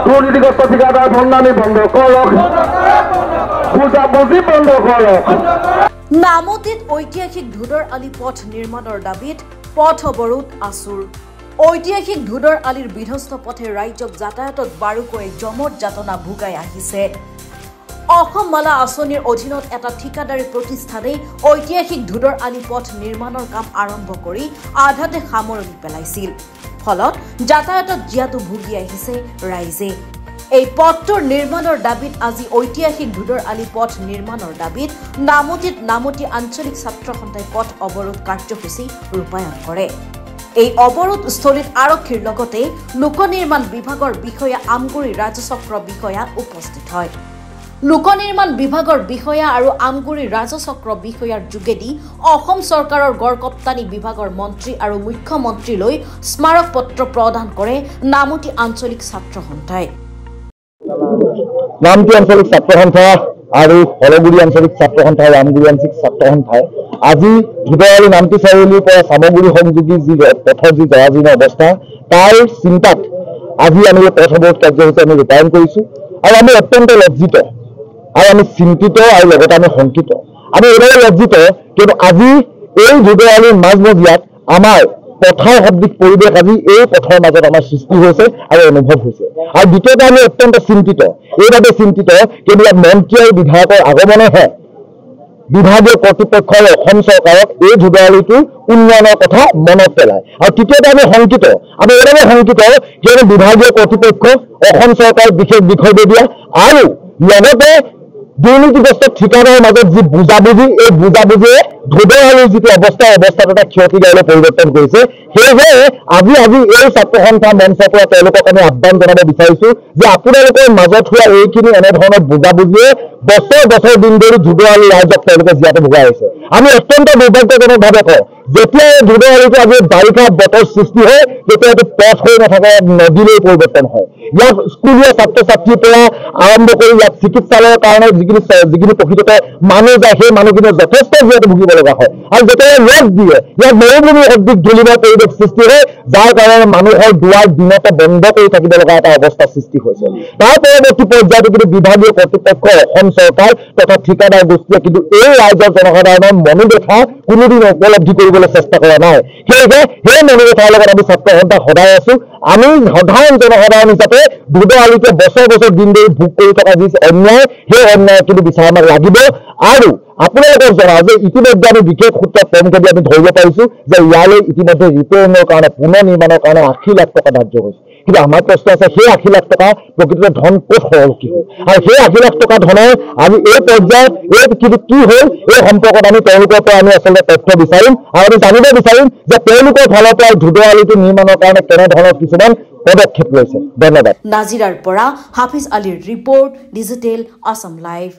দুৰ্নীতিগ্ৰস্ত ঠিকাদাৰ ভণ্ডামি বন্ধ কৰক, বুঝাবুঝি বন্ধ কৰক। নামতিত ঐতিহাসিক ধুদৰ আলি পথ নিৰ্মাণৰ দাবীত পথ অৱৰোধ আছুৰ। ঐতিহাসিক ধুদৰ আলিৰ বিধ্বস্ত পথে ৰাজ্যক যাতায়াতত বাৰুকৈ জমত যাতনা ভোগাই আহিছে। অসম মালা আঁচনিৰ অধীনত এটা ঠিকাদাৰী প্ৰতিষ্ঠানে ঐতিহাসিক ধুদৰ আলি পথ নিৰ্মাণৰ কাম আৰম্ভ কৰি আধাতে সামৰণি পেলাইছিল। ফলত যাতায়াতত জিয়াটো ভুগি আহিছে ৰাইজে। এই পথটোৰ নিৰ্মাণৰ দাবীত আজি ঐতিহাসিক ধুদৰ আলি পথ নিৰ্মাণৰ দাবীত নামতি আঞ্চলিক ছাত্ৰ সন্থাই পথ অৱৰোধ কাৰ্যসূচী ৰূপায়ণ কৰে। এই অৱৰোধস্থলীত আৰক্ষীৰ লগতে লোক নিৰ্মাণ বিভাগৰ বিষয়া আমগুৰি ৰাজচক্ৰ বিষয়া উপস্থিত হয়। লোক নিৰ্মাণ বিভাগৰ বিষয়া আৰু আমগুৰি ৰাজচক্ৰ বিষয়াৰ যোগেদি অসম চৰকাৰৰ গড়কপ্তানি বিভাগৰ মন্ত্ৰী আৰু মুখ্যমন্ত্ৰীলৈ স্মাৰক পত্ৰ প্ৰদান কৰে নামতি আঞ্চলিক ছাত্ৰ সন্থাই। নামতি আঞ্চলিক ছাত্ৰ সন্থা আৰু হলগুৰি আঞ্চলিক ছাত্ৰ সন্থা আৰু আমগুৰি আঞ্চলিক ছাত্ৰ সন্থাই আজি ধুদৰ নামতি চাৰিআলিৰ পৰা চামগুৰি সংযোগী যি পথৰ যি জৰাজীৰ্ণ অৱস্থা তাৰ চিন্তাত আজি আমি এই পথ অৱৰোধ কাৰ্যসূচী আমি ৰূপায়ণ কৰিছোঁ আৰু আমি অত্যন্ত লজ্জিত আৰু আমি চিন্তিত আৰু লগতে আমি শংকিত। আমি এইদৰে লজ্জিত কিয়নো আজি এই ধুদৰ আলিৰ মাজমজিয়াত আমাৰ পথাৰ শব্দিক পৰিৱেশ আজি এই পথৰ মাজত আমাৰ সৃষ্টি হৈছে আৰু অনুভৱ হৈছে। আৰু দ্বিতীয়তে আমি অত্যন্ত চিন্তিত, এইভাৱে চিন্তিত কিয়নো ইয়াত মন্ত্ৰী আৰু বিধায়কৰ আগমনেহে বিভাগীয় কৰ্তৃপক্ষ আৰু অসম চৰকাৰক এই ধুদৰ আলিটোৰ উন্নয়নৰ কথা মনত পেলায়। আৰু তৃতীয়তে আমি শংকিত, আমি এইভাৱে শংকিত কিয়নো বিভাগীয় কৰ্তৃপক্ষ অসম চৰকাৰক বিশেষ বিষয়ববীয়া আৰু লগতে দুৰ্নীতিগ্ৰস্ত ঠিকাদাৰৰ মাজত যি বুজাবুজি, এই বুজাবুজিয়ে ধুদৰ আলিৰ যিটো অৱস্থা এটা ক্ষতিকাৰলৈ পৰিৱৰ্তন কৰিছে। সেয়েহে আজি এই ছাত্ৰ সন্থা মঞ্চৰ পৰা তেওঁলোকক আমি আহ্বান জনাব বিচাৰিছোঁ যে আপোনালোকৰ মাজত হোৱা এইখিনি এনেধৰণৰ বুজাবুজিয়ে বছৰ দিন ধৰি ধুদৰ আলি ৰাইজক তেওঁলোকে জীয়াতে ভোগাই আহিছে। আমি অত্যন্ত দুৰ্ভাগ্যজনকভাৱে কওঁ, যেতিয়া এই ধুদৰ আলিটো আজি বাৰিষা বতৰ সৃষ্টি হয় তেতিয়া এইটো পথ হৈ নাথাকে নদীলৈ পৰিৱৰ্তন হয়। ইয়াত স্কুলীয়া ছাত্ৰ ছাত্ৰীৰ পৰা আৰম্ভ কৰি ইয়াত চিকিৎসালয়ৰ কাৰণে যিখিনি প্ৰকৃততে মানুহ যায় সেই মানুহখিনিয়ে যথেষ্ট জীয়াতে ভুগিব লগা হয়। আৰু যেতিয়া ৰ'দ দিয়ে ইয়াত মৰুভূমি সদৃশ ধূলিময় পৰিৱেশ সৃষ্টি হয়, যাৰ কাৰণে মানুহৰ দুৱাৰ দিনতে বন্ধ কৰি থাকিব লগা এটা অৱস্থা সৃষ্টি হৈছে। তাৰ পৰৱৰ্তী পৰ্যায়তো কিন্তু বিভাগীয় কৰ্তৃপক্ষ অসম চৰকাৰ তথা ঠিকাদাৰ গোষ্ঠীয়ে কিন্তু এই ৰাজ্যৰ জনসাধাৰণৰ মনোবেথা কোনোদিন উপলব্ধি কৰিবলৈ চেষ্টা কৰা নাই। সেয়েহে সেই মনোবেথাৰ লগত আমি ছাত্ৰ সন্থা সদায় আছোঁ। আমি সাধাৰণ জনসাধাৰণ হিচাপে ধুদৰ আলিতে বছৰ দিন ধৰি ভোগ কৰি থকা যি অন্যায়, সেই অন্যায় কিন্তু বিচাৰ আমাক লাগিব। আৰু আপোনালোকক জনাওঁ যে ইতিমধ্যে আমি বিশেষ সূত্ৰত কমকৈ আমি ধৰিব পাৰিছোঁ যে ইয়ালৈ ইতিমধ্যে ৰিপেয়াৰিঙৰ কাৰণে পুনৰ নিৰ্মাণৰ কাৰণে 80 লাখ টকা ধাৰ্য হৈছে। কিন্তু আমাৰ প্ৰশ্ন আছে, সেই 80 লাখ টকা প্ৰকৃততে ধন ক'ত সৰকি হ'ল আৰু সেই 80 লাখ টকা ধনৰ আমি এই পৰ্যায়ত কিন্তু কি হ'ল এই সম্পৰ্কত আমি তেওঁলোকৰ পৰা আমি আচলতে তথ্য বিচাৰিম আৰু আমি জানিব বিচাৰিম যে তেওঁলোকৰ ফালৰ পৰা ধুদৰ আলিটো নিৰ্মাণৰ কাৰণে কেনেধৰণৰ কিছুমান পদক্ষেপ লৈছে। ধন্যবাদ। নাজিৰাৰ পৰা হাফিজ আলীৰ ৰিপৰ্ট, ডিজিটেল আছাম লাইভ।